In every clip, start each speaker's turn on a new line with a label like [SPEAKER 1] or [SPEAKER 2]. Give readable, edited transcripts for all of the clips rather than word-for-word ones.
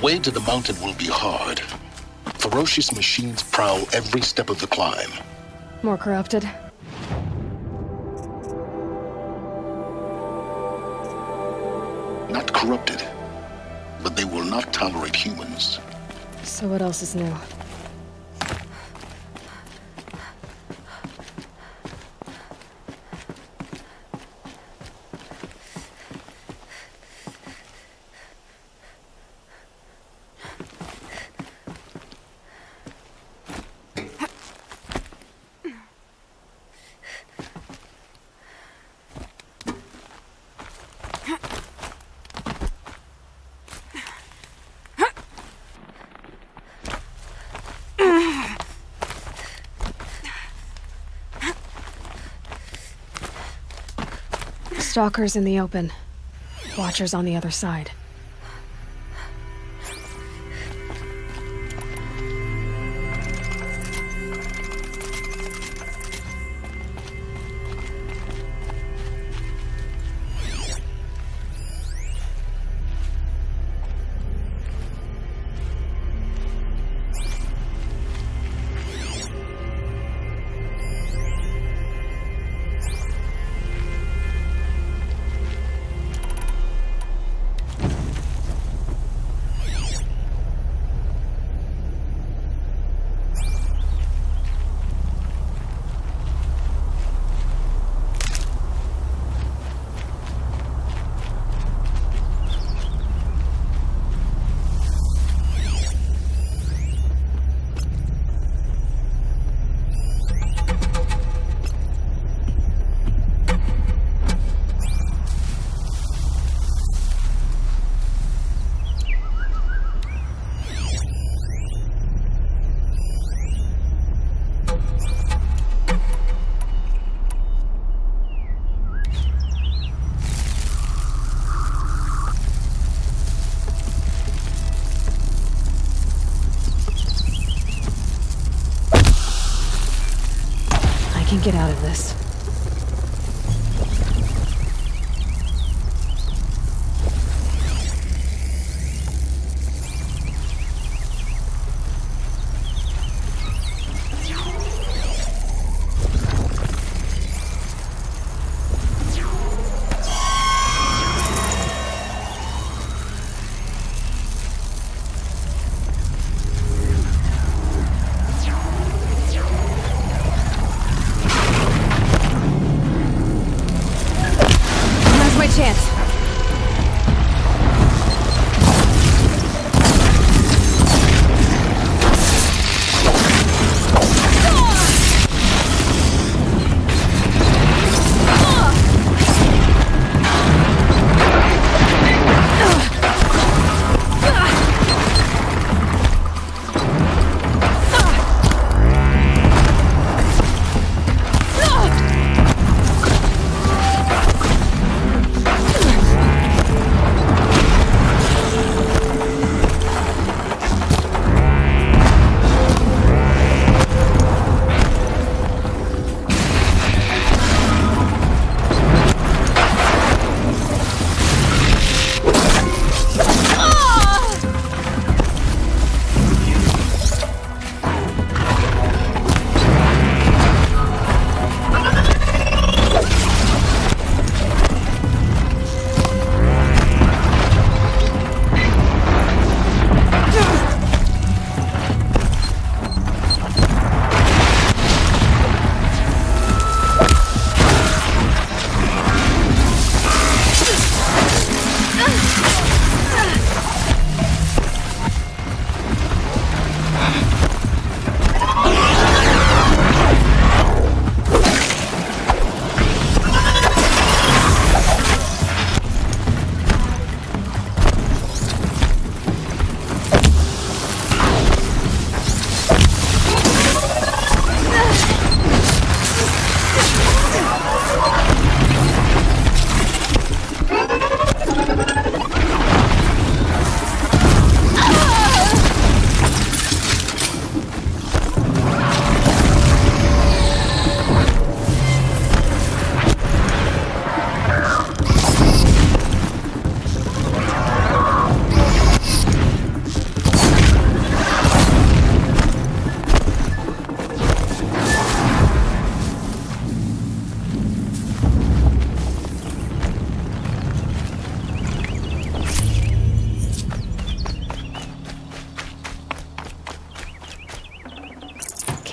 [SPEAKER 1] way to the mountain will be hard. Ferocious machines prowl every step of the climb.
[SPEAKER 2] More corrupted?
[SPEAKER 1] Not corrupted, but they will not tolerate humans.
[SPEAKER 2] So what else is new? Stalkers in the open. Watchers on the other side.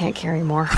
[SPEAKER 2] can't carry more.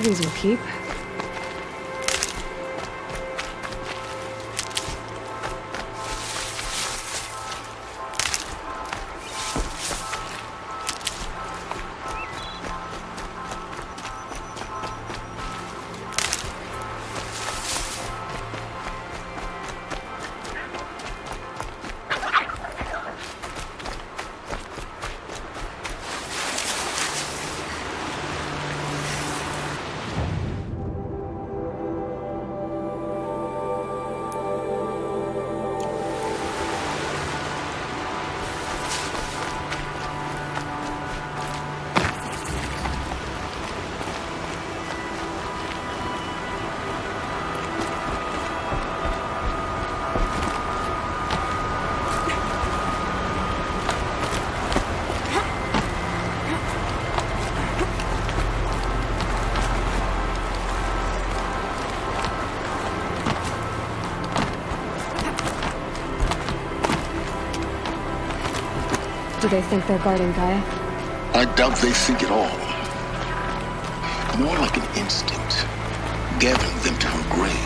[SPEAKER 2] These will keep. Do they think they're guarding Gaia?
[SPEAKER 1] I doubt they think at all. More like an instinct, gathering them to her grave.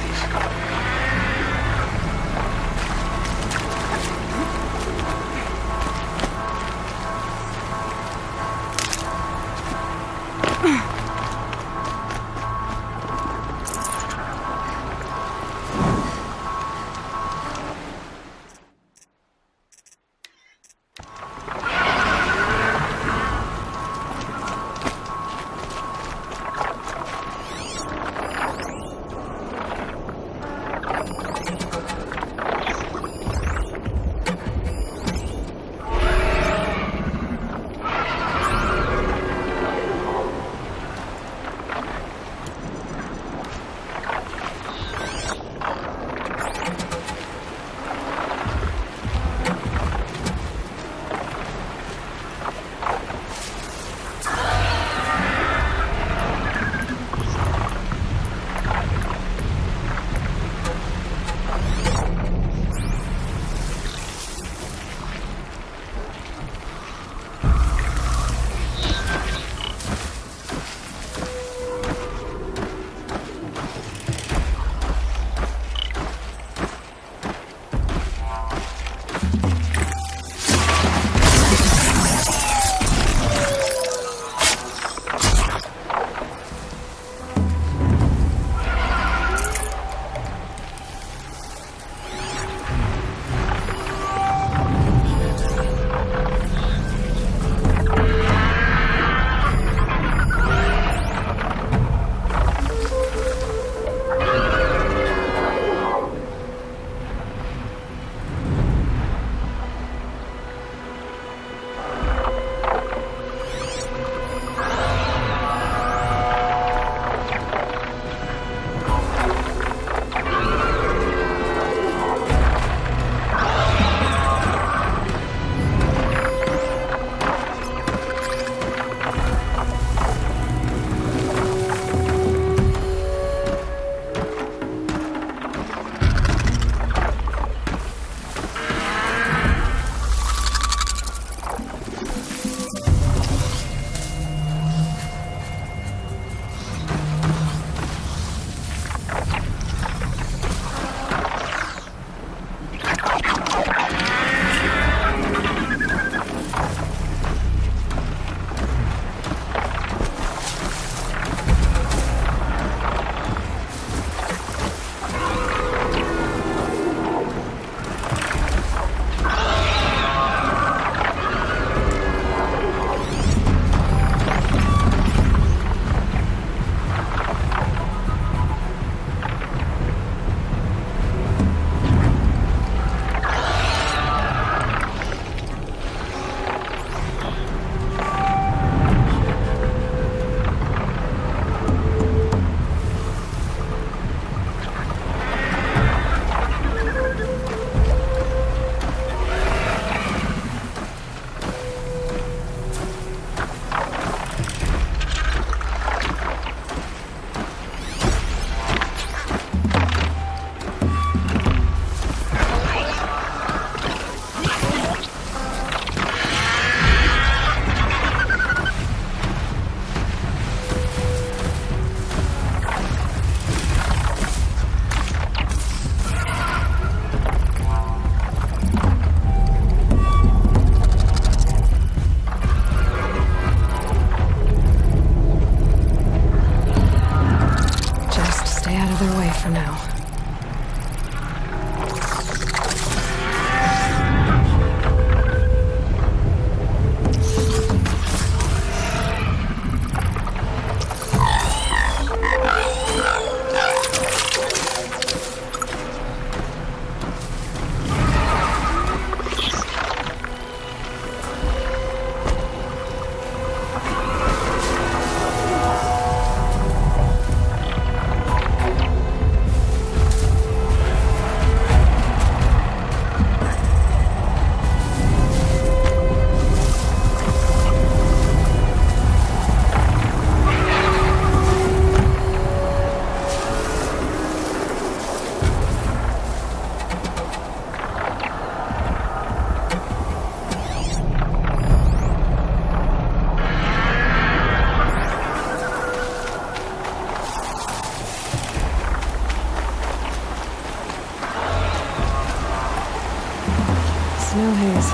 [SPEAKER 2] Snow haze.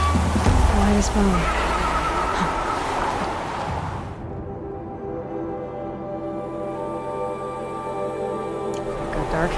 [SPEAKER 2] White as bone. Got dark.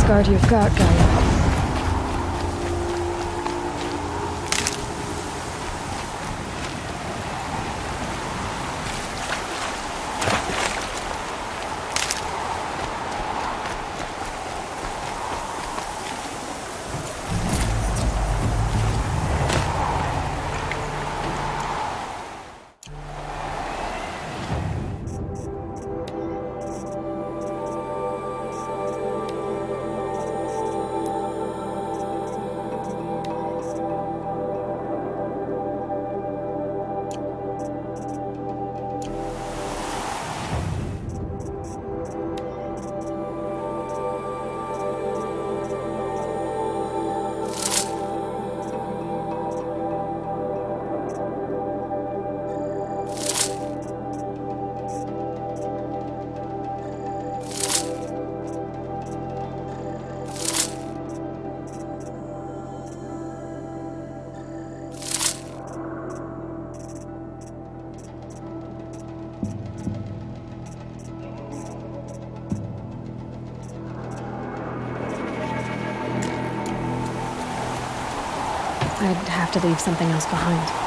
[SPEAKER 2] Guard you've got, Gaia. I'd have to leave something else behind.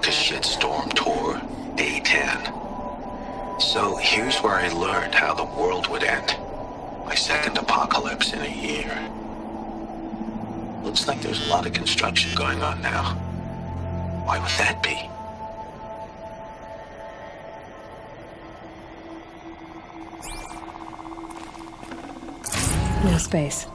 [SPEAKER 1] Shitstorm Tour, Day 10. So here's where I learned how the world would end. My second apocalypse in a year. Looks like there's a lot of construction going on now. Why would that be?
[SPEAKER 2] No space.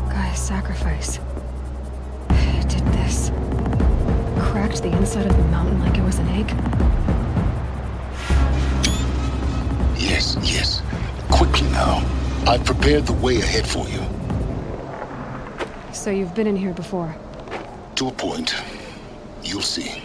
[SPEAKER 2] Guy's sacrifice. It did this. Cracked the inside of the mountain like it was an egg.
[SPEAKER 3] Yes, yes. Quickly now. I've prepared the way ahead for you.
[SPEAKER 2] So you've been in here before?
[SPEAKER 3] To a point. You'll see.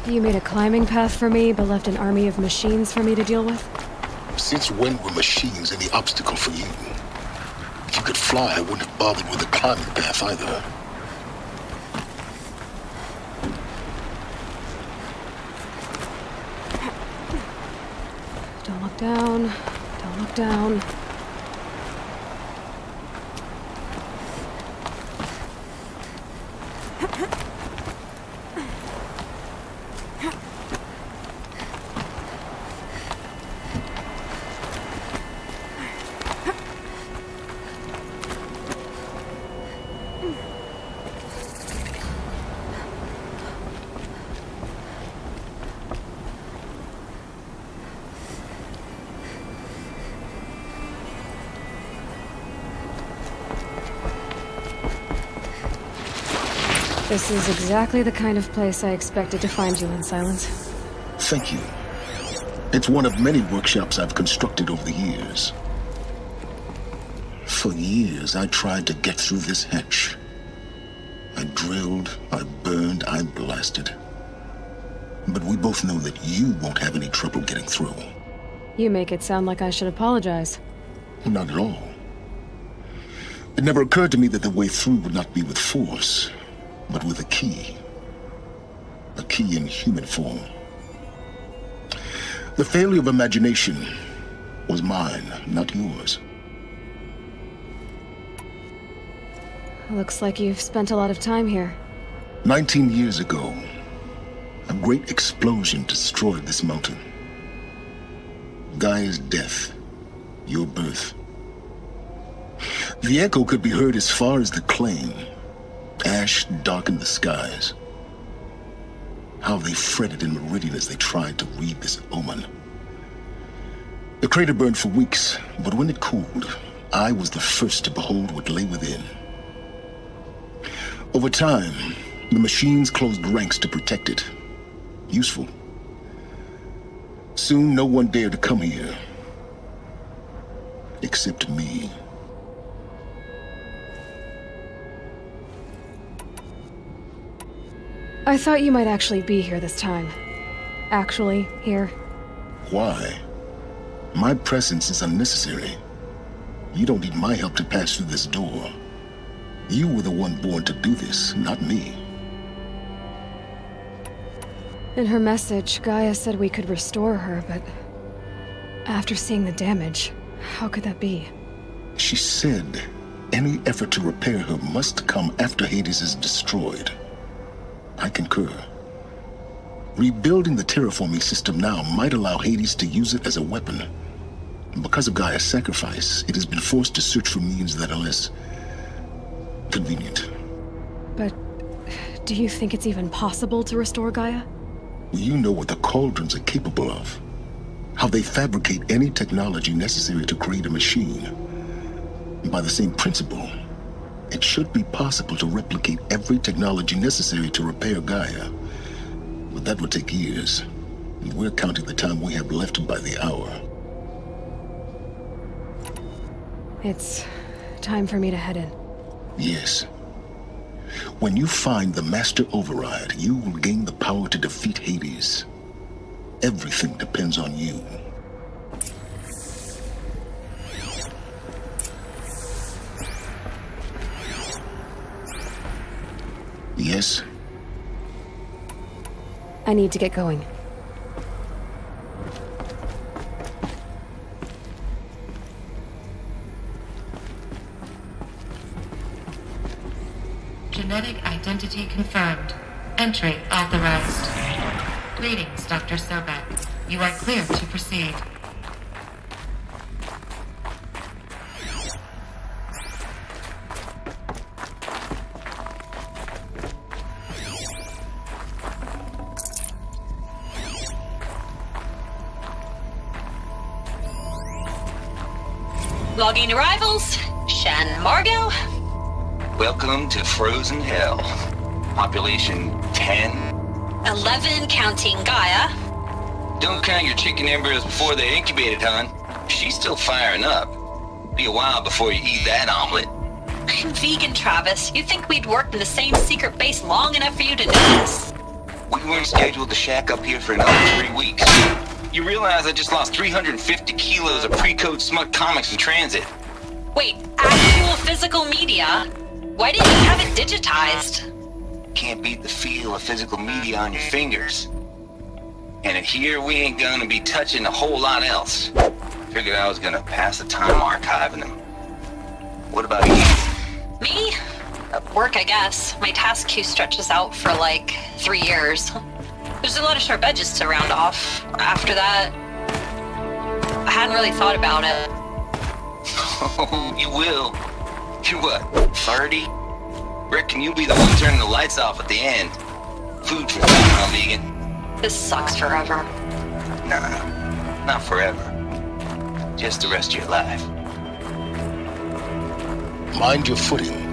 [SPEAKER 2] You made a climbing path for me, but left an army of machines for me to deal with?
[SPEAKER 3] Since when were machines any obstacle for you? If you could fly, I wouldn't have bothered with the climbing path either.
[SPEAKER 2] Don't look down. Don't look down. This is exactly the kind of place I expected to find you in, Silence.
[SPEAKER 3] Thank you. It's one of many workshops I've constructed over the years. For years, I tried to get through this hatch. I drilled, I burned, I blasted. But we both know that you won't have any trouble getting through.
[SPEAKER 2] You make it sound like I should apologize.
[SPEAKER 3] Not at all. It never occurred to me that the way through would not be with force, but with a key. A key in human form. The failure of imagination was mine, not yours.
[SPEAKER 2] Looks like you've spent a lot of time here.
[SPEAKER 3] 19 years ago, a great explosion destroyed this mountain. Gaia's death, your birth. The echo could be heard as far as the claim. Ash darkened the skies. How they fretted in Meridian as they tried to read this omen. The crater burned for weeks, but when it cooled, I was the first to behold what lay within. Over time, the machines closed ranks to protect it. Useful. Soon, no one dared to come here. Except me.
[SPEAKER 2] I thought you might actually be here this time. Actually, here.
[SPEAKER 3] Why? My presence is unnecessary. You don't need my help to pass through this door. You were the one born to do this, not me.
[SPEAKER 2] In her message, Gaia said we could restore her, but after seeing the damage, how could that be?
[SPEAKER 3] She said any effort to repair her must come after Hades is destroyed. I concur. Rebuilding the terraforming system now might allow Hades to use it as a weapon. Because of Gaia's sacrifice, it has been forced to search for means that are less convenient.
[SPEAKER 2] But do you think it's even possible to restore Gaia?
[SPEAKER 3] You know what the cauldrons are capable of. How they fabricate any technology necessary to create a machine. And by the same principle, it should be possible to replicate every technology necessary to repair Gaia. But that would take years. And we're counting the time we have left by the hour.
[SPEAKER 2] It's time for me to head in.
[SPEAKER 3] Yes. When you find the Master Override, you will gain the power to defeat Hades. Everything depends on you. Yes?
[SPEAKER 2] I need to get going.
[SPEAKER 4] Genetic identity confirmed. Entry authorized. Greetings, Dr. Sobek. You are clear to proceed.
[SPEAKER 5] Logging arrivals. Shan Margot.
[SPEAKER 1] Welcome to Frozen Hell. Population 10.
[SPEAKER 5] 11 counting Gaia.
[SPEAKER 1] Don't count your chicken embryos before they're incubated, hon. She's still firing up. Be a while before you eat that omelet.
[SPEAKER 5] I'm vegan, Travis. You think we'd worked in the same secret base long enough for you to notice?
[SPEAKER 1] We weren't scheduled to shack up here for another 3 weeks. You realize I just lost 350 kilos of pre-code smut comics in transit.
[SPEAKER 5] Wait, actual physical media? Why didn't you have it digitized?
[SPEAKER 1] Can't beat the feel of physical media on your fingers. And here we ain't gonna be touching a whole lot else. Figured I was gonna pass the time archiving them. What about you?
[SPEAKER 5] Me? Work, I guess. My task queue stretches out for like 3 years. There's a lot of sharp edges to round off. After that, I hadn't really thought about it.
[SPEAKER 1] Oh, you will. You're what, 30? Reckon you'll be the one turning the lights off at the end. Food for thought, huh, vegan?
[SPEAKER 5] This sucks forever.
[SPEAKER 1] Nah, not forever. Just the rest of your life.
[SPEAKER 3] Mind your footing.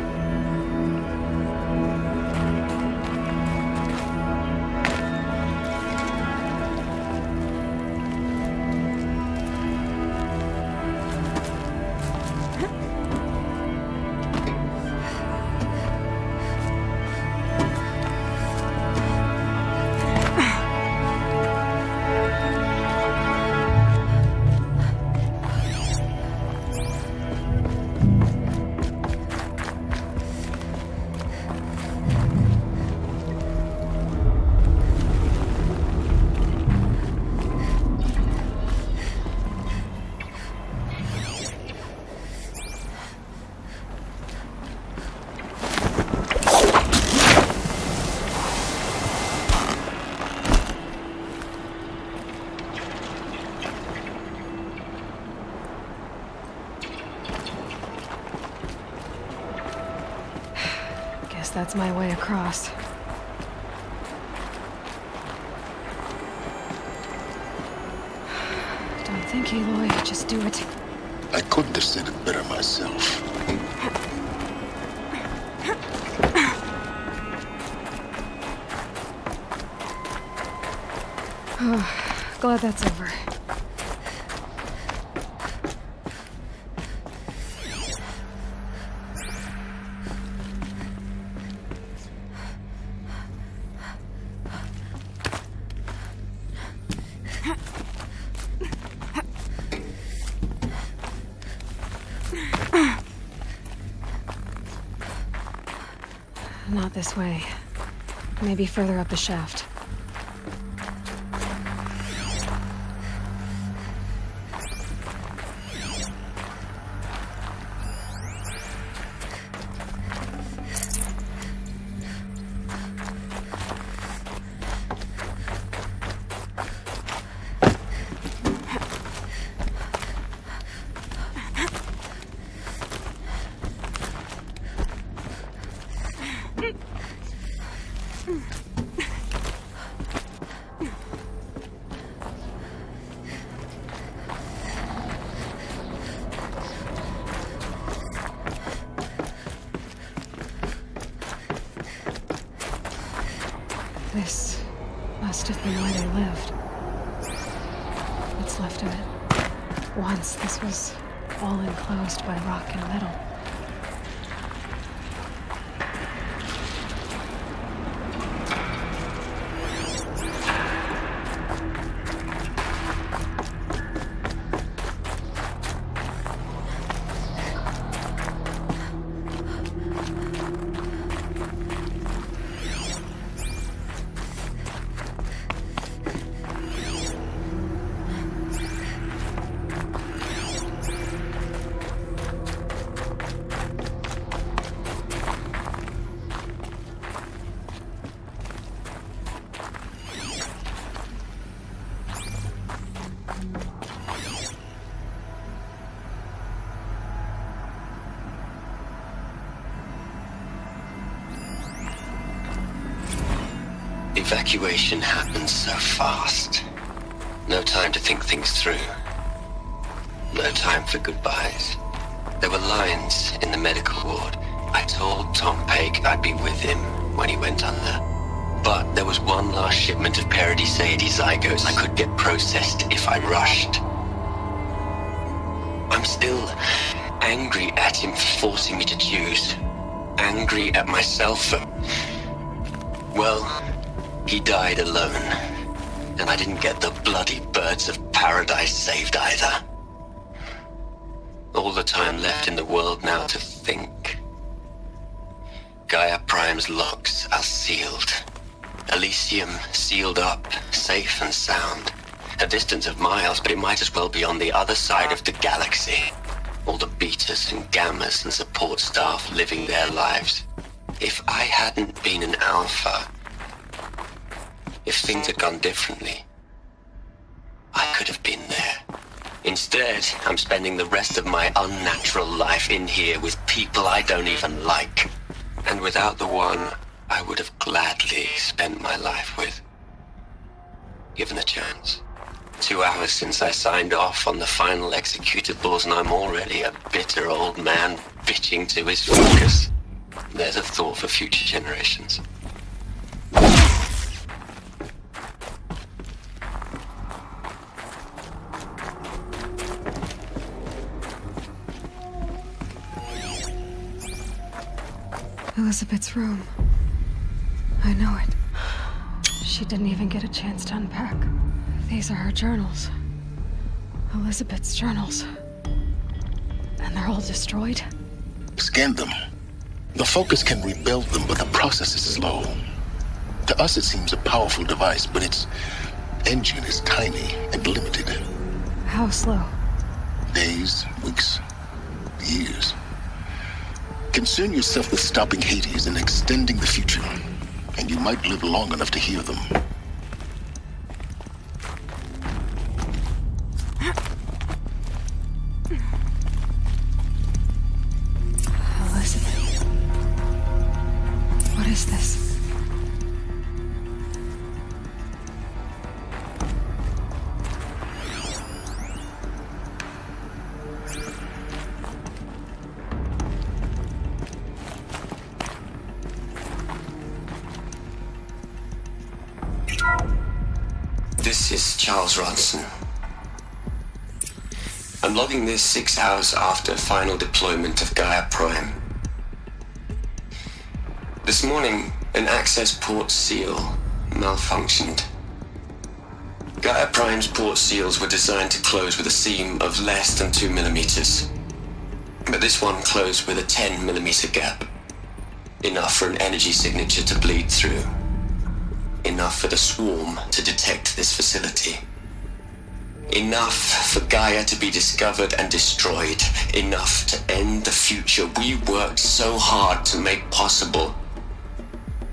[SPEAKER 2] That's my way across. Don't think, Aloy. Just do it.
[SPEAKER 3] I couldn't have said it better myself.
[SPEAKER 2] Oh, glad that's over. Not this way. Maybe further up the shaft. must have been where they lived. What's left of it. Once, this was all enclosed by rock and metal.
[SPEAKER 1] Evacuation happened so fast. No time to think things through. No time for goodbyes. There were lines in the medical ward. I told Tom Pake I'd be with him when he went under. But there was one last shipment of Paradiseidae zygotes I could get processed if I rushed. I'm still angry at him for forcing me to choose. Angry at myself for... well... he died alone, and I didn't get the bloody birds of paradise saved either. All the time left in the world now to think. Gaia Prime's locks are sealed. Elysium sealed up, safe and sound. A distance of miles, but it might as well be on the other side of the galaxy. All the betas and gammas and support staff living their lives. If I hadn't been an alpha... if things had gone differently, I could have been there. Instead, I'm spending the rest of my unnatural life in here with people I don't even like. And without the one I would have gladly spent my life with. Given a chance. 2 hours since I signed off on the final executables, and I'm already a bitter old man bitching to his focus. There's a thought for future generations.
[SPEAKER 2] Elizabeth's room. I know it. She didn't even get a chance to unpack. These are her journals. Elizabeth's journals. And they're all destroyed?
[SPEAKER 3] Scan them. The Focus can rebuild them, but the process is slow. To us it seems a powerful device, but its engine is tiny and limited.
[SPEAKER 2] How slow?
[SPEAKER 3] Days, weeks, years. Concern yourself with stopping Hades and extending the future, and you might live long enough to hear them.
[SPEAKER 2] Elizabeth. What is this?
[SPEAKER 1] This is Charles Ronson. I'm logging this 6 hours after final deployment of Gaia Prime. This morning, an access port seal malfunctioned. Gaia Prime's port seals were designed to close with a seam of less than 2 millimeters. But this one closed with a 10 millimeter gap. Enough for an energy signature to bleed through. Enough for the swarm to detect this facility. Enough for Gaia to be discovered and destroyed. Enough to end the future we worked so hard to make possible.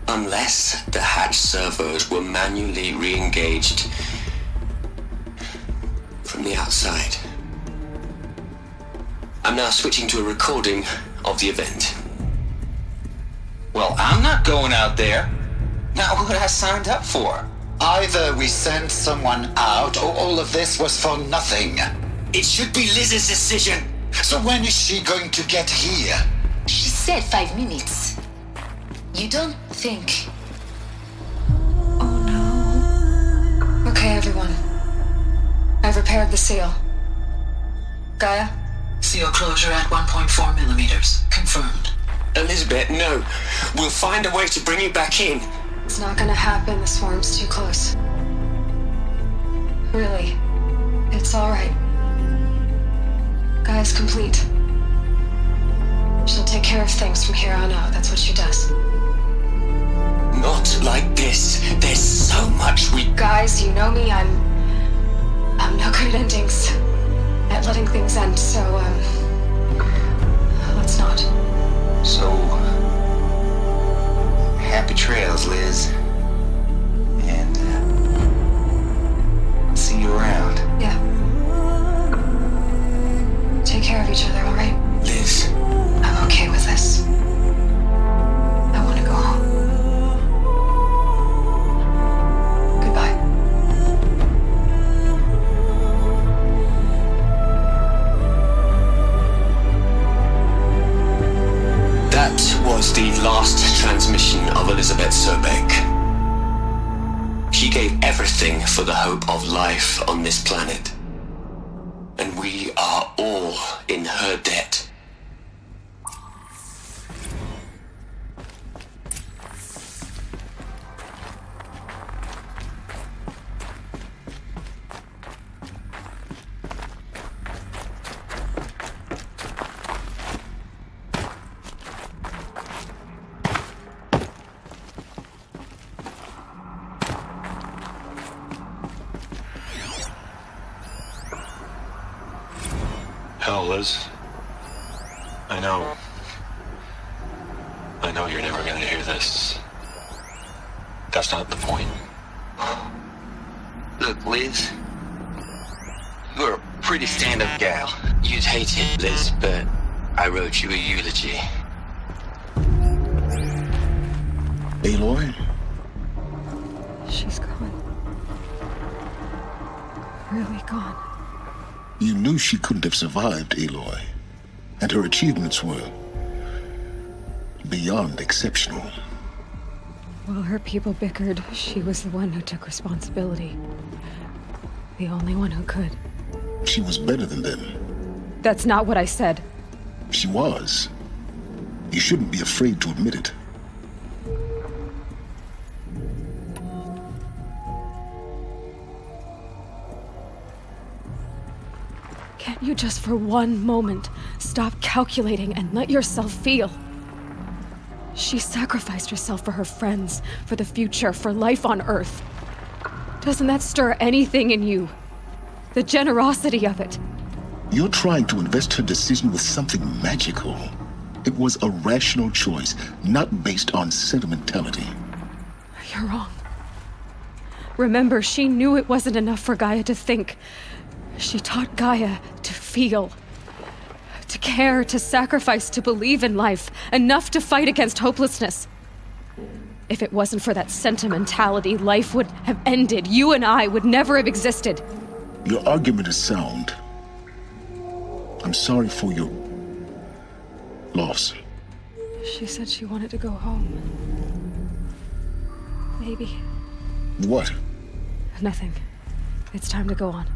[SPEAKER 1] Unless the hatch servos were manually re-engaged from the outside. I'm now switching to a recording of the event.
[SPEAKER 6] Well, I'm not going out there. Not what I signed up for.
[SPEAKER 7] Either we sent someone out, or all of this was for nothing.
[SPEAKER 6] It should be Liz's decision.
[SPEAKER 7] So when is she going to get here?
[SPEAKER 8] She said 5 minutes. You don't think...
[SPEAKER 2] Oh no. Okay, everyone. I've repaired the seal. Gaia?
[SPEAKER 8] Seal closure at 1.4 millimeters. Confirmed.
[SPEAKER 6] Elizabeth, no. We'll find a way to bring you back in.
[SPEAKER 2] It's not gonna happen. The swarm's too close. Really. It's alright. Gaia's complete. She'll take care of things from here on out. That's what she does.
[SPEAKER 6] Not like this. There's so much we...
[SPEAKER 2] Guys, you know me. I'm no good at endings. At letting things end, so, let's not.
[SPEAKER 1] So, happy trails, Liz. And, see you around.
[SPEAKER 2] Yeah. Take care of each other, alright?
[SPEAKER 6] Liz.
[SPEAKER 2] I'm okay with this. I want to go home. Goodbye.
[SPEAKER 6] That was the last transmission of Elizabeth Sobeck. She gave everything for the hope of life on this planet. And we are all in her debt.
[SPEAKER 9] Hell, Liz. I know you're never gonna hear this. That's not the point.
[SPEAKER 1] Look, Liz. You're a pretty stand-up gal.
[SPEAKER 6] You'd hate it, Liz, but I wrote you a eulogy.
[SPEAKER 3] Aloy?
[SPEAKER 2] She's gone. Really gone.
[SPEAKER 3] You knew she couldn't have survived, Aloy. And her achievements were beyond exceptional.
[SPEAKER 2] While her people bickered, she was the one who took responsibility. The only one who could.
[SPEAKER 3] She was better than them.
[SPEAKER 2] That's not what I said.
[SPEAKER 3] She was. You shouldn't be afraid to admit it.
[SPEAKER 2] Can't you just for one moment stop calculating and let yourself feel? She sacrificed herself for her friends, for the future, for life on Earth. Doesn't that stir anything in you? The generosity of it.
[SPEAKER 3] You're trying to invest her decision with something magical. It was a rational choice, not based on sentimentality.
[SPEAKER 2] You're wrong. Remember, she knew it wasn't enough for Gaia to think. She taught Gaia to feel. To care, to sacrifice, to believe in life. Enough to fight against hopelessness. If it wasn't for that sentimentality, life would have ended. You and I would never have existed.
[SPEAKER 3] Your argument is sound. I'm sorry for your loss.
[SPEAKER 2] She said she wanted to go home. Maybe.
[SPEAKER 3] What?
[SPEAKER 2] Nothing. It's time to go on.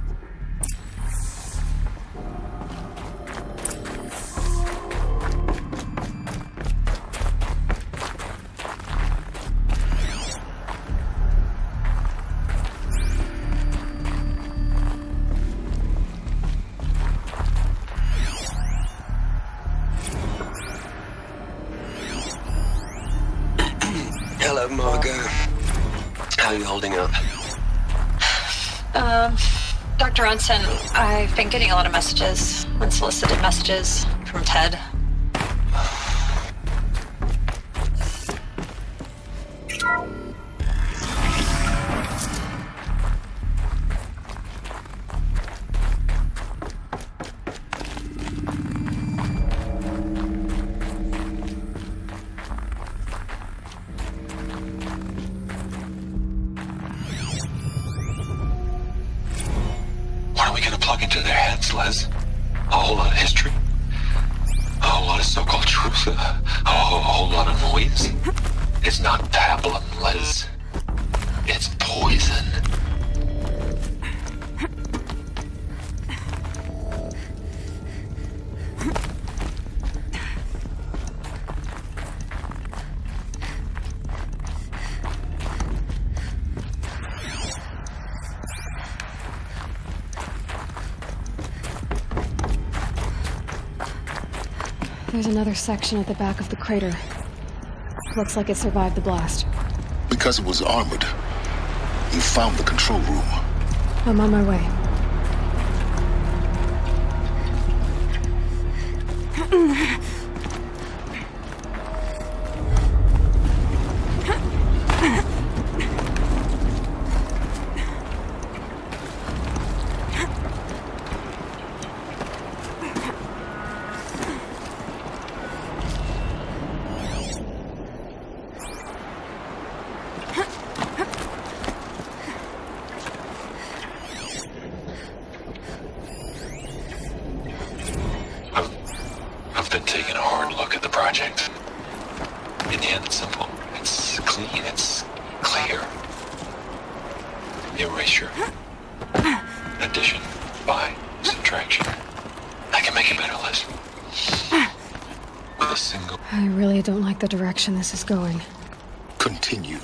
[SPEAKER 6] Hello, Margot. How are you holding up?
[SPEAKER 5] Dr. Ronson, I've been getting a lot of messages, unsolicited messages from Ted.
[SPEAKER 9] What are we gonna plug into their heads, Liz? A whole lot of history? A whole lot of so-called truth? A whole lot of noise? It's not pablum, Liz. It's poison.
[SPEAKER 2] There's another section at the back of the crater. Looks like it survived the blast.
[SPEAKER 3] Because it was armored, you found the control room.
[SPEAKER 2] I'm on my way.
[SPEAKER 9] I've been taking a hard look at the project. In the end, it's simple. It's clean. It's clear. Erasure. Addition. By. Subtraction. I can make a better list. With a single...
[SPEAKER 2] I really don't like the direction this is going.
[SPEAKER 3] Continue.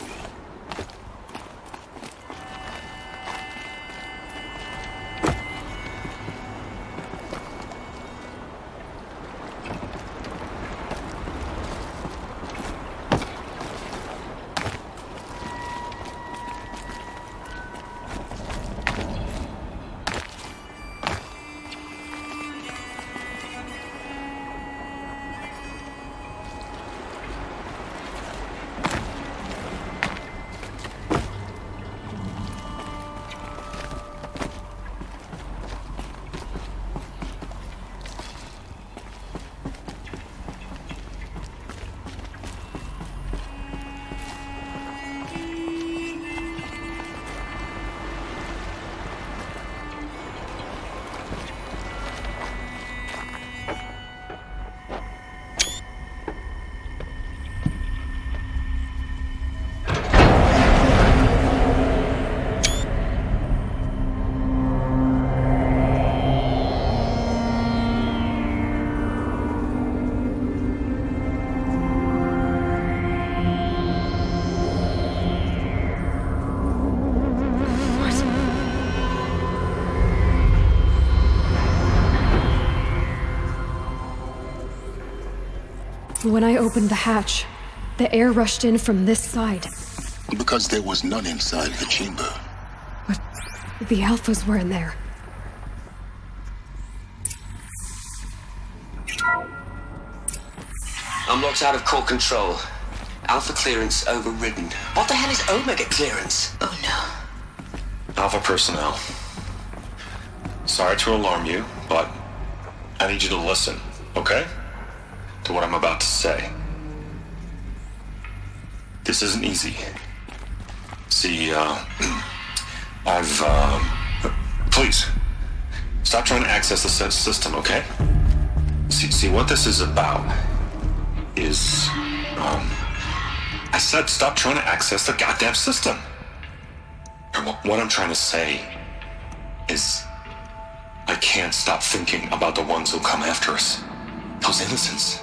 [SPEAKER 2] When I opened the hatch, the air rushed in from this side.
[SPEAKER 3] Because there was none inside the chamber.
[SPEAKER 2] But the Alphas were in there.
[SPEAKER 6] Unlocked out of core control. Alpha clearance overridden. What the hell is Omega clearance?
[SPEAKER 8] Oh no.
[SPEAKER 9] Alpha personnel. Sorry to alarm you, but I need you to listen, okay? To what I'm about to say. This isn't easy. See, please, stop trying to access the system, okay? See, what this is about is, I said stop trying to access the goddamn system. And what I'm trying to say is, I can't stop thinking about the ones who'll come after us. Those innocents.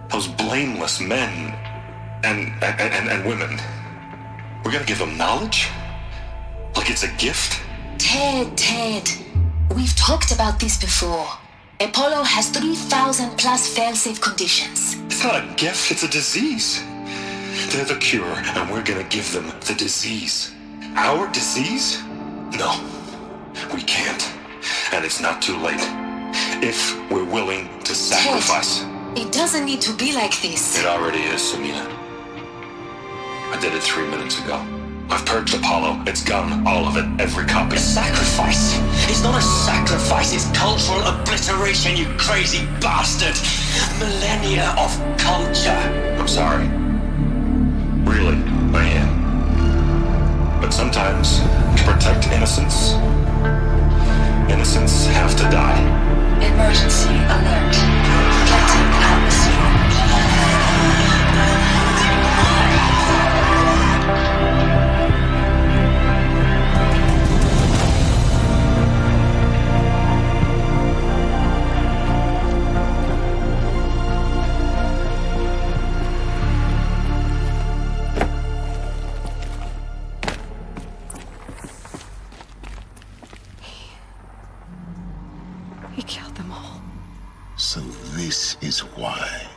[SPEAKER 9] Those blameless men and women. We're gonna give them knowledge? Like it's a gift?
[SPEAKER 8] Ted. We've talked about this before. Apollo has 3,000 plus fail-safe conditions.
[SPEAKER 9] It's not a gift, it's a disease. They're the cure, and we're gonna give them the disease. Our disease? No, we can't. And it's not too late. If we're willing to sacrifice.
[SPEAKER 8] It doesn't need to be like this.
[SPEAKER 9] It already is, Samina. I did it 3 minutes ago. I've purged Apollo. It's gone. All of it. Every copy.
[SPEAKER 6] A sacrifice? It's not a sacrifice. It's cultural obliteration, you crazy bastard. Millennia of culture.
[SPEAKER 9] I'm sorry. Really, I am. But sometimes, to protect innocence, innocents have to die.
[SPEAKER 8] Emergency alert. Detecting atmosphere.
[SPEAKER 2] He killed them all.
[SPEAKER 3] So this is why.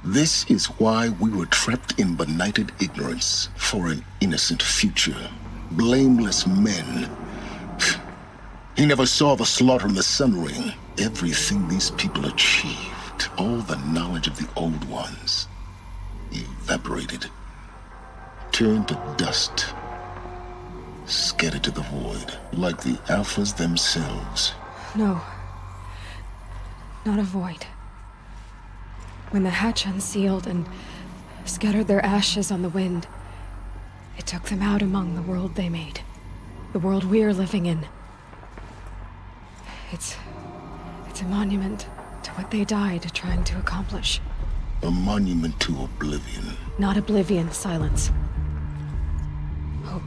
[SPEAKER 3] This is why we were trapped in benighted ignorance for an innocent future. Blameless men. He never saw the slaughter in the Sun Ring. Everything these people achieved, all the knowledge of the old ones, evaporated, turned to dust, scattered to the void, like the Alphas themselves.
[SPEAKER 2] No. Not a void. When the hatch unsealed and scattered their ashes on the wind, it took them out among the world they made. The world we're living in. It's a monument to what they died trying to accomplish.
[SPEAKER 3] A monument to oblivion.
[SPEAKER 2] Not oblivion, Silence. Hope.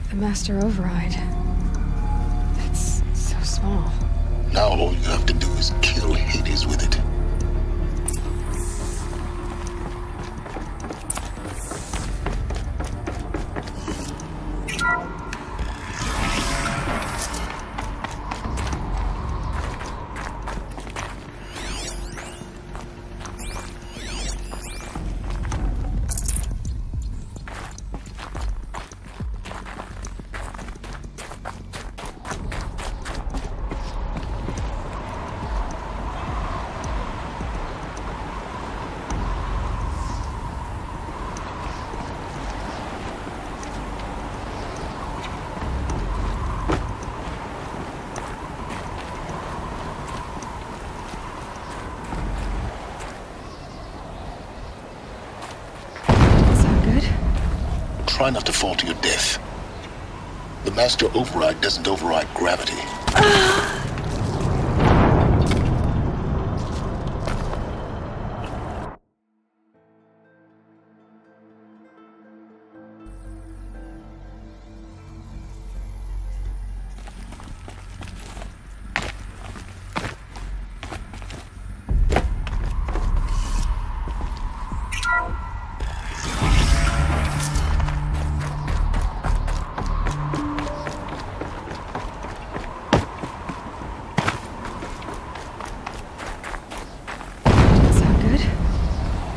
[SPEAKER 2] The Master Override. It's so small.
[SPEAKER 3] Now all you have to do is kill Hades with it. Try not to fall to your death. The Master Override doesn't override gravity.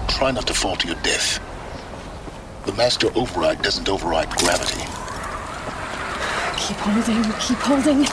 [SPEAKER 3] Try not to fall to your death. The Master Override doesn't override gravity.
[SPEAKER 2] Keep holding, keep holding.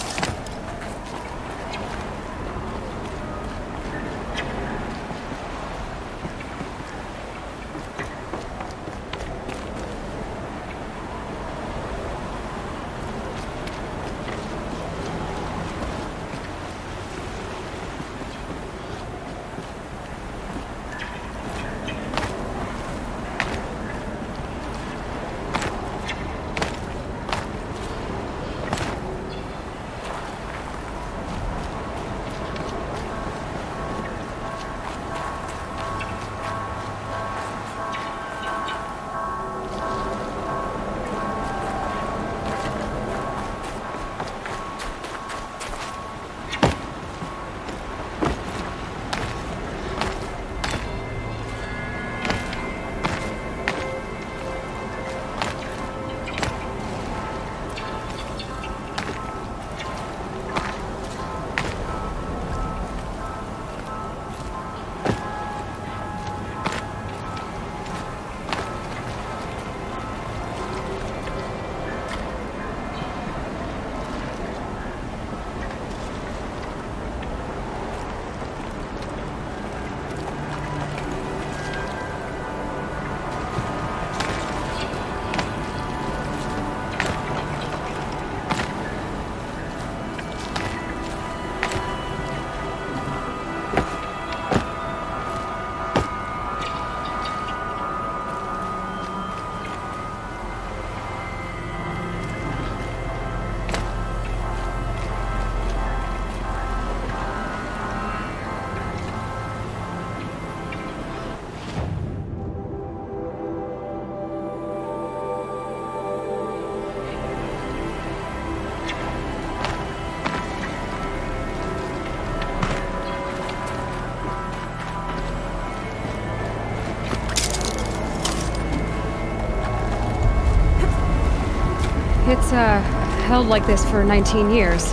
[SPEAKER 2] It's, held like this for 19 years,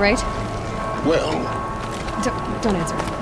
[SPEAKER 2] right?
[SPEAKER 3] Well,
[SPEAKER 2] Don't answer.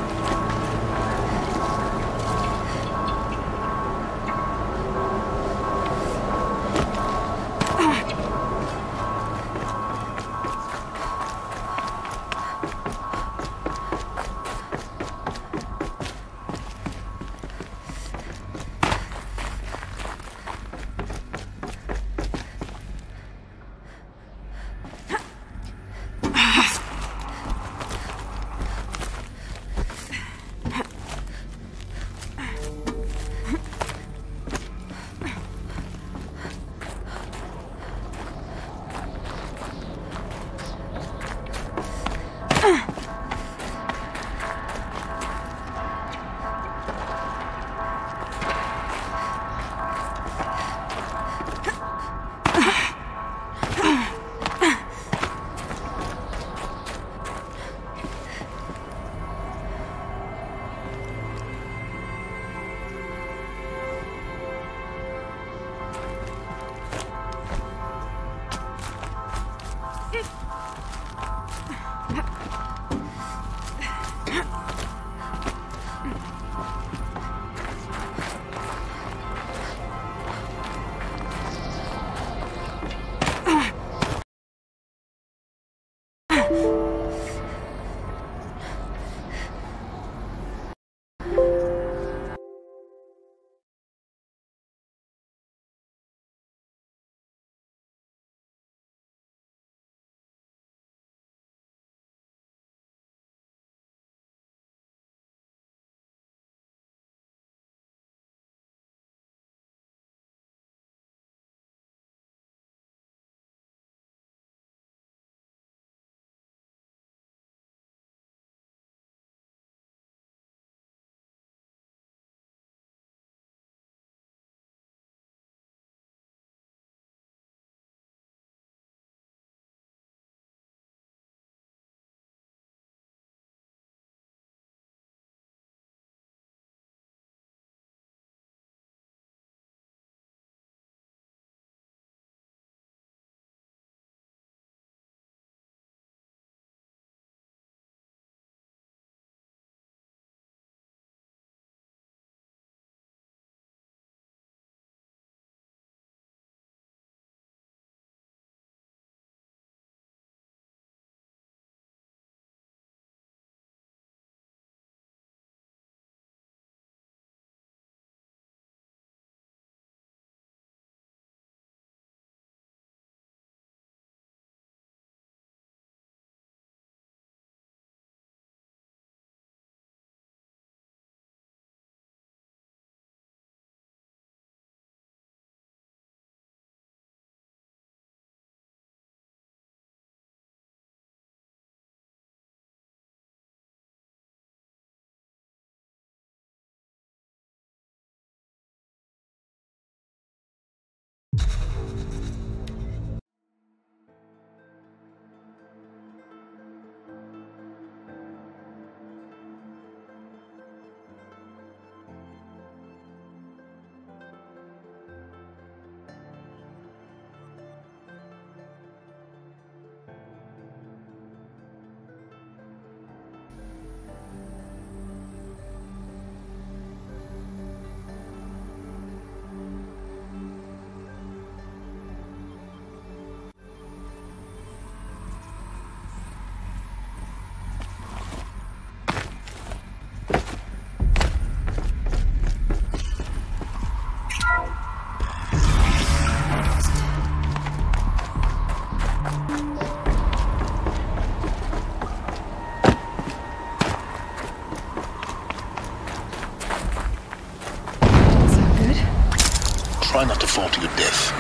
[SPEAKER 3] Try not to fall to your death.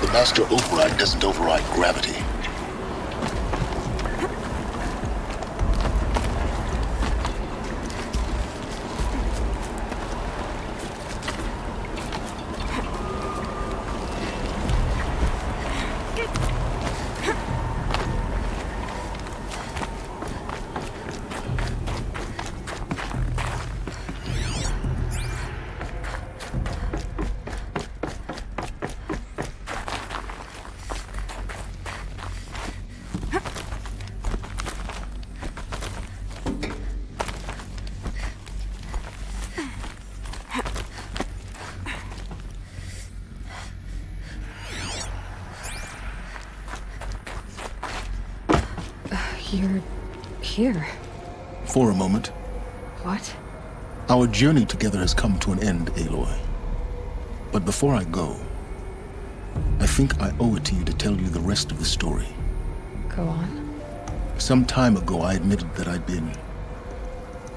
[SPEAKER 3] The master override doesn't override gravity.
[SPEAKER 2] You're here.
[SPEAKER 3] For a moment.
[SPEAKER 2] What?
[SPEAKER 3] Our journey together has come to an end, Aloy. But before I go, I think I owe it to you to tell you the rest of the story.
[SPEAKER 2] Go on.
[SPEAKER 3] Some time ago, I admitted that I'd been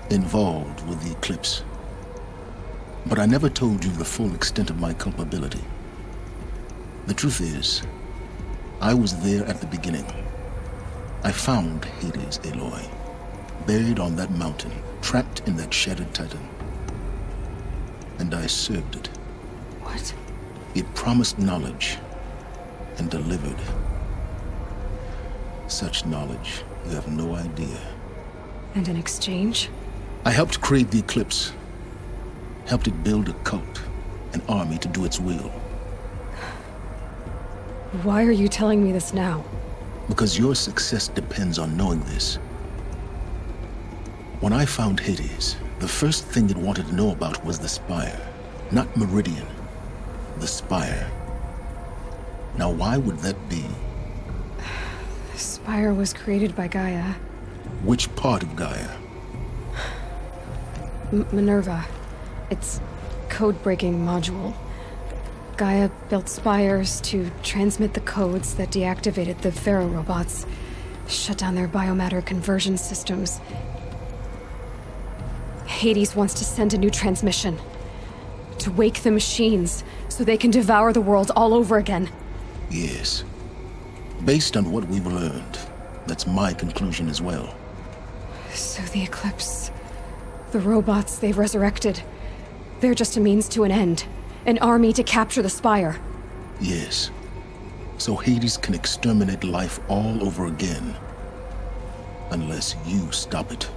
[SPEAKER 3] involved with the eclipse. But I never told you the full extent of my culpability. The truth is, I was there at the beginning. I found Hades, Aloy, buried on that mountain, trapped in that shattered titan. And I served it.
[SPEAKER 2] What?
[SPEAKER 3] It promised knowledge and delivered. Such knowledge, you have no idea.
[SPEAKER 2] And in exchange?
[SPEAKER 3] I helped create the eclipse. Helped it build a cult, an army to do its will.
[SPEAKER 2] Why are you telling me this now?
[SPEAKER 3] Because your success depends on knowing this. When I found Hades, the first thing it wanted to know about was the Spire. Not Meridian. The Spire. Now why would that be?
[SPEAKER 2] The Spire was created by Gaia.
[SPEAKER 3] Which part of Gaia?
[SPEAKER 2] Minerva. Its code-breaking module. Gaia built spires to transmit the codes that deactivated the Pharaoh robots, shut down their biomatter conversion systems. Hades wants to send a new transmission. To wake the machines, so they can devour the world all over again.
[SPEAKER 3] Yes. Based on what we've learned, that's my conclusion as well.
[SPEAKER 2] So the Eclipse, the robots they've resurrected, they're just a means to an end. An army to capture the Spire.
[SPEAKER 3] Yes. So Hades can exterminate life all over again. Unless you stop it.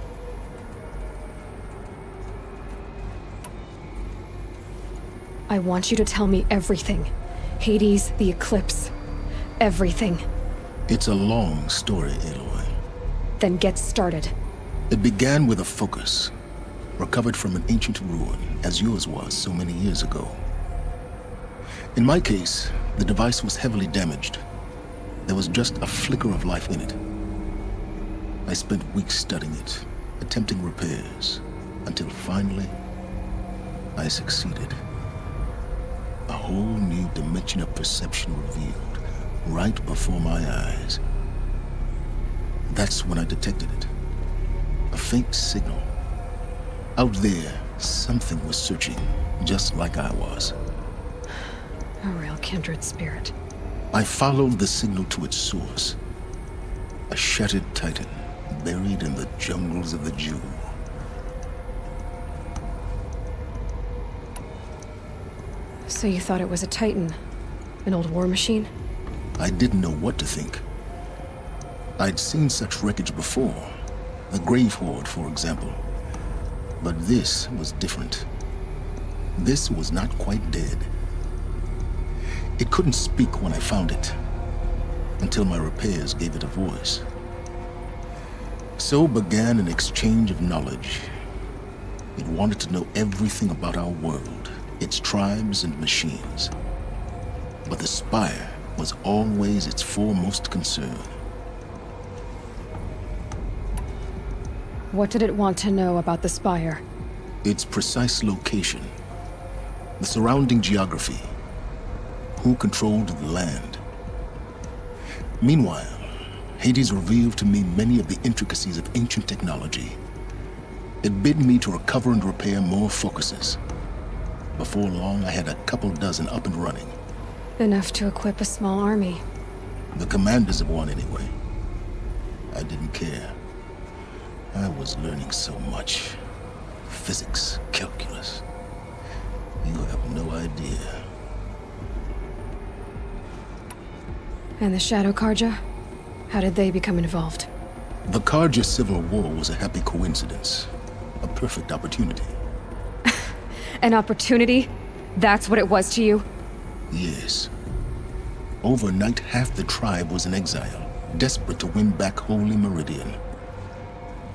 [SPEAKER 2] I want you to tell me everything. Hades, the Eclipse, everything.
[SPEAKER 3] It's a long story, Aloy.
[SPEAKER 2] Then get started.
[SPEAKER 3] It began with a focus, recovered from an ancient ruin, as yours was so many years ago. In my case, the device was heavily damaged. There was just a flicker of life in it. I spent weeks studying it, attempting repairs, until finally, I succeeded. A whole new dimension of perception revealed, right before my eyes. That's when I detected it. A faint signal. Out there, something was searching, just like I was.
[SPEAKER 2] A real kindred spirit.
[SPEAKER 3] I followed the signal to its source. A shattered titan, buried in the jungles of the Jewel.
[SPEAKER 2] So you thought it was a titan? An old war machine?
[SPEAKER 3] I didn't know what to think. I'd seen such wreckage before. The Grave Horde, for example. But this was different. This was not quite dead. It couldn't speak when I found it, until my repairs gave it a voice. So began an exchange of knowledge. It wanted to know everything about our world, its tribes and machines. But the Spire was always its foremost concern.
[SPEAKER 2] What did it want to know about the Spire?
[SPEAKER 3] Its precise location, the surrounding geography, who controlled the land. Meanwhile, Hades revealed to me many of the intricacies of ancient technology. It bid me to recover and repair more focuses. Before long, I had a couple dozen up and running.
[SPEAKER 2] Enough to equip a small army.
[SPEAKER 3] The commanders of one, anyway. I didn't care. I was learning so much. Physics, calculus. You have no idea.
[SPEAKER 2] And the Shadow Karja? How did they become involved?
[SPEAKER 3] The Karja Civil War was a happy coincidence. A perfect opportunity.
[SPEAKER 2] An opportunity? That's what it was to you?
[SPEAKER 3] Yes. Overnight, half the tribe was in exile, desperate to win back Holy Meridian.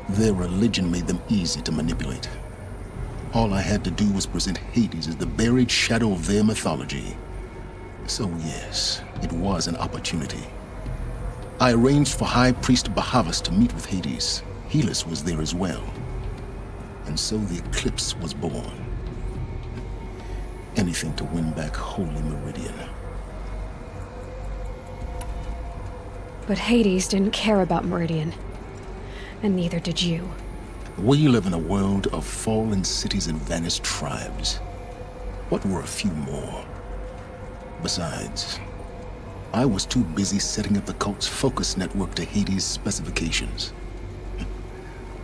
[SPEAKER 3] Their religion made them easy to manipulate. All I had to do was present Hades as the buried shadow of their mythology. So yes, it was an opportunity. I arranged for High Priest Bahavas to meet with Hades. Helis was there as well. And so the eclipse was born. Anything to win back Holy Meridian.
[SPEAKER 2] But Hades didn't care about Meridian. And neither did you.
[SPEAKER 3] We live in a world of fallen cities and vanished tribes. What were a few more? Besides, I was too busy setting up the cult's focus network to Hades' specifications.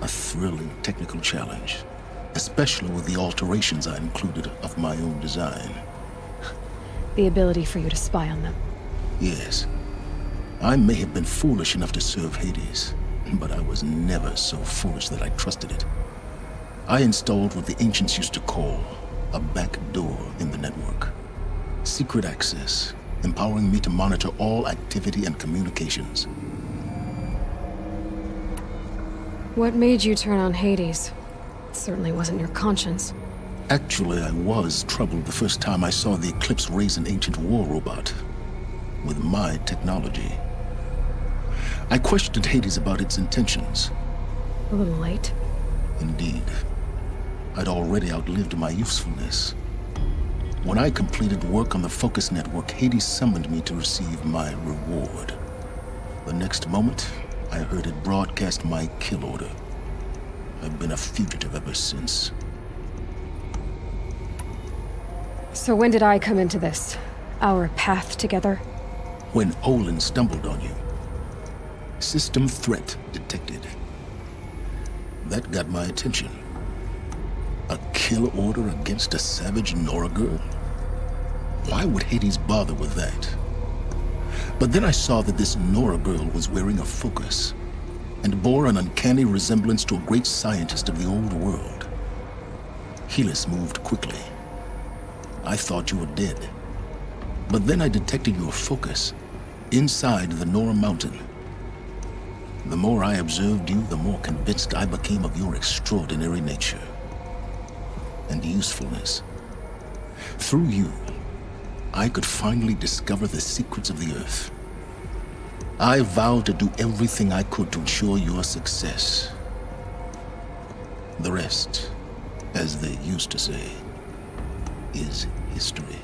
[SPEAKER 3] A thrilling technical challenge, especially with the alterations I included of my own design.
[SPEAKER 2] The ability for you to spy on them.
[SPEAKER 3] Yes. I may have been foolish enough to serve Hades, but I was never so foolish that I trusted it. I installed what the ancients used to call a back door in the network. Secret access, empowering me to monitor all activity and communications.
[SPEAKER 2] What made you turn on Hades? It certainly wasn't your conscience.
[SPEAKER 3] Actually, I was troubled the first time I saw the Eclipse raise an ancient war robot with my technology. I questioned Hades about its intentions.
[SPEAKER 2] A little late.
[SPEAKER 3] Indeed. I'd already outlived my usefulness. When I completed work on the Focus Network, Hades summoned me to receive my reward. The next moment, I heard it broadcast my kill order. I've been a fugitive ever since.
[SPEAKER 2] So when did I come into this? Our path together?
[SPEAKER 3] When Olin stumbled on you. System threat detected. That got my attention. A kill order against a savage Nora girl? Why would Hades bother with that? But then I saw that this Nora girl was wearing a focus and bore an uncanny resemblance to a great scientist of the old world. Helis moved quickly. I thought you were dead. But then I detected your focus inside the Nora mountain. The more I observed you, the more convinced I became of your extraordinary nature and usefulness. Through you, I could finally discover the secrets of the Earth. I vowed to do everything I could to ensure your success. The rest, as they used to say, is history.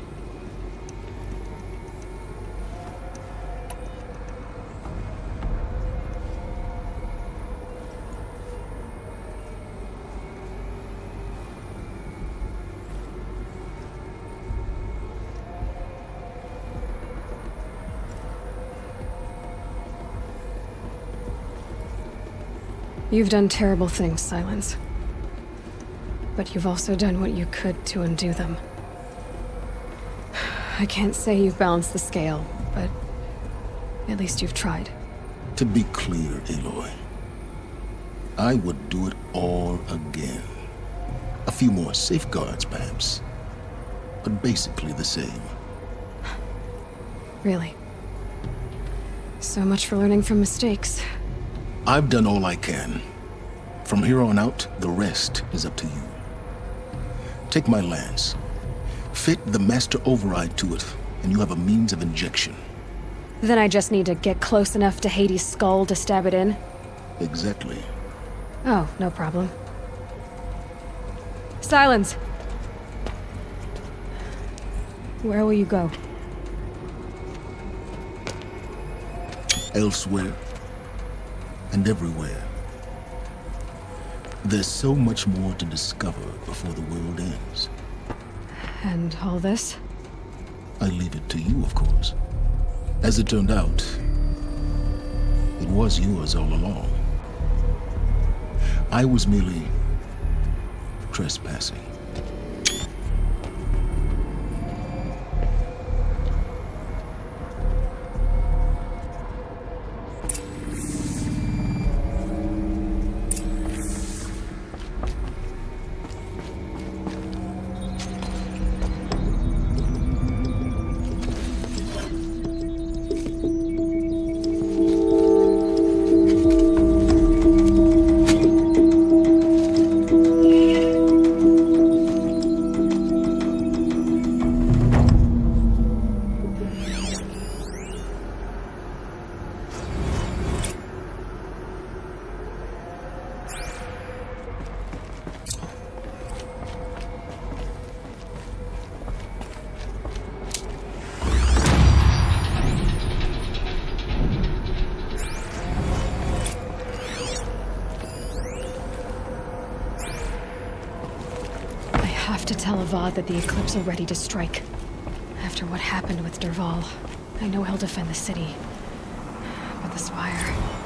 [SPEAKER 2] You've done terrible things, Silence. But you've also done what you could to undo them. I can't say you've balanced the scale, but at least you've tried.
[SPEAKER 3] To be clear, Aloy, I would do it all again. A few more safeguards, perhaps, but basically the same.
[SPEAKER 2] Really? So much for learning from mistakes.
[SPEAKER 3] I've done all I can. From here on out, the rest is up to you. Take my lance. Fit the master override to it, and you have a means of injection.
[SPEAKER 2] Then I just need to get close enough to Hades' skull to stab it in?
[SPEAKER 3] Exactly.
[SPEAKER 2] Oh, no problem. Silence! Where will you go?
[SPEAKER 3] Elsewhere. And everywhere. There's so much more to discover before the world ends.
[SPEAKER 2] And all this?
[SPEAKER 3] I leave it to you, of course. As it turned out, it was yours all along. I was merely trespassing.
[SPEAKER 2] have to tell Avad that the Eclipse are ready to strike. After what happened with Derval, I know he'll defend the city. But the Spire...